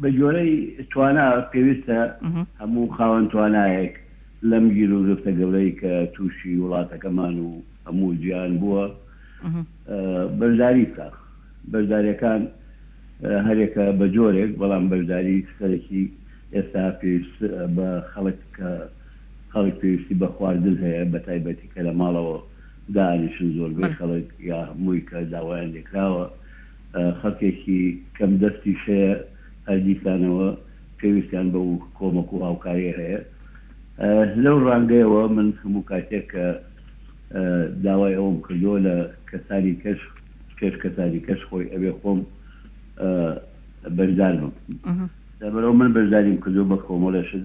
بە جۆرەی توانا پێویستە هەموو خاوەن توانایەک لەم گیر و گرفتە گەورەی کە تووشی وڵاتەکەمان و هەموو جیان بووە بەشداری بکە. بەشداریەکان هەرێکە بە جۆرێک، بەڵام بەشداری سەرەکی ئێستا پێویست بە خەڵک پێویستی بە خواردن هەیە، بە تایبەتی کە لە ماڵەوە دانیشن زۆربەی خەڵک یا هەمووی کە داوایان لێکراوە خەڵکێکی کەم دەستی شەیە هەردیسانەوە پێویستیان بە کۆمەک و هاوکاری هەیە. لەو ڕانگەیەوە من هەموو کاتێک کە داوای ئەوم کردۆ لە کەسانی کەسانی کەس خۆی ئەوێ خۆم بەشدار بم. لەبەرەوە من بەشداریم کردو بە کۆمەڵەشت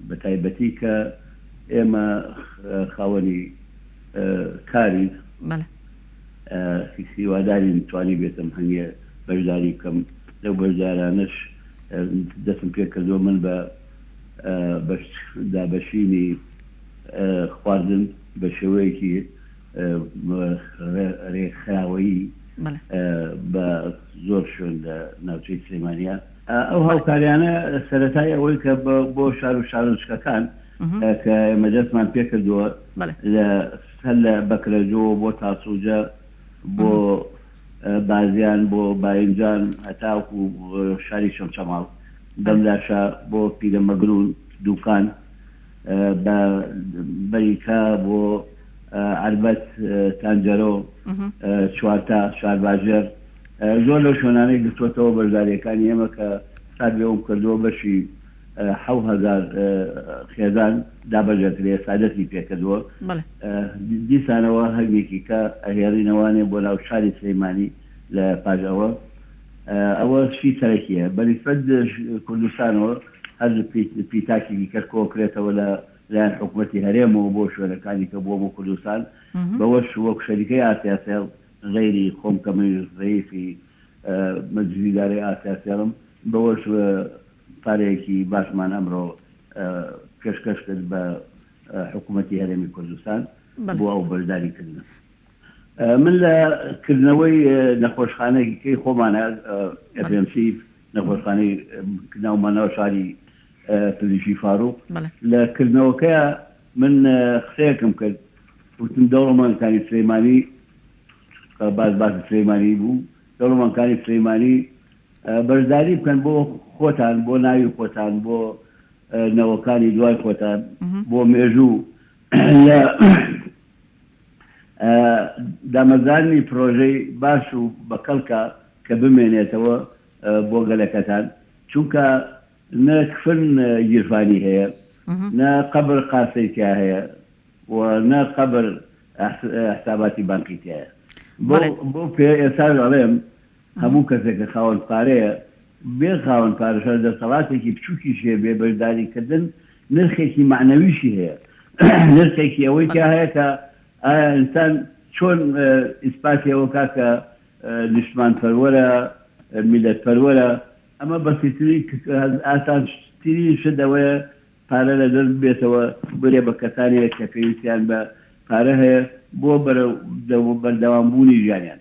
بە تایبەتی کە ئێمە خاوەنی کاری هیواداری توانی بێتم هەنگێ بەشداری بکەم لەو بەشدارانش دەستم پێ کردو من بە دابەشینی خواردن بە شێوەیەکی ڕێکخراوەیی بە زۆر شوێن لە ناوچەی سلێمانیا. ئەو هاوکاریانە سەرەتای ئەوەی کە بۆ شار و شارۆچکەکان کە ئێمە دەستمان پێ کردووە هەر لە بەکرەجۆ بۆ تاسووجە بۆ بازیان بۆ باینجان هەتاوکو شاری شەمچەماڵ دەمداشا بۆ پیرەمەگرون دووکان بە بەریکا بۆ عربەت تانجەرۆ چوارتا شارباژێر زۆر لەو شوێنانەی گرتوۆتەوە بەشداریەکانی ئێمە کە سات بێ ئەوم کردووە بەشی 7,000 خێزان دابەژێترێ سادەتی پێکردووە. دیسانەوە هەرمێکی کە ئەهێڕینەوانێ بۆ ناو شاری سلێمانی لە پاژەوە. ئەوە شی سەرەکیە بەنسبەت کوردستانەوە هەر پیتاکی کە کۆکرێتەوە لە لایەن حکوومەتی هەرێمەوە بۆ شوێنەکانی کە بۆ کوردستان بەوەش وەک شەریکەی ئاسیاسیال غیری خۆم کەمی ڕێیفی مەجلیدارەی ئاسیاسیالم بەوەش پارەیەکی باشمان ئەمڕۆ پێشکەش کرد بە حکوومەتی هەرێمی کوردستان بۆ ئەو بەشداریکردن. من لە کردنەوەی نەخۆشخانەی خۆمانە FMC نەخۆشخانەی ناومانەوە شاری پزیشکی فاروق لە کردنەوەکەیە من قسەیەکم کرد وتم دەوڵەمەندەکانی سلێمانی باز سلێمانی بوو دەوڵەمەندەکانی سلێمانی بەشداری بکەن بۆ خۆتان بۆ ناوی خۆتان بۆ نەوەکانی دوای خۆتان بۆ مێژوو لە دامەزانی پرۆژەی باش و بەکەڵکە کە بمێنێتەوە بۆ گەلەکەتان چونکە نە کفن گیرفانی هەیە نە قەبر قاسەیتیا هەیە و نە قەبر حساباتی بانقیتی هەیە. بۆ پێ ئێستا ئەڵێم هەموو کەسێکە خاوەن پارەیە بێ خاوەن پارەشە دەسەڵاتێکی بچووکی شێ بێ بەشداریکردن نرخێکی معنەویشی هەیە نرخێکی ئەوەی تیا هەیە کە ئایا ئینسان چۆن ئیسپاتیەوە کاکە نیشتمان پەروەرە میلەت پەروەرە ئەمە بەسیتری ئاسانترین شت ئەوەیە پارە لە دەست بێتەوە بێ بە کەسانێک کە پێویستیان بە پارە هەیە بۆ بەردەوامبوونی ژیانیان.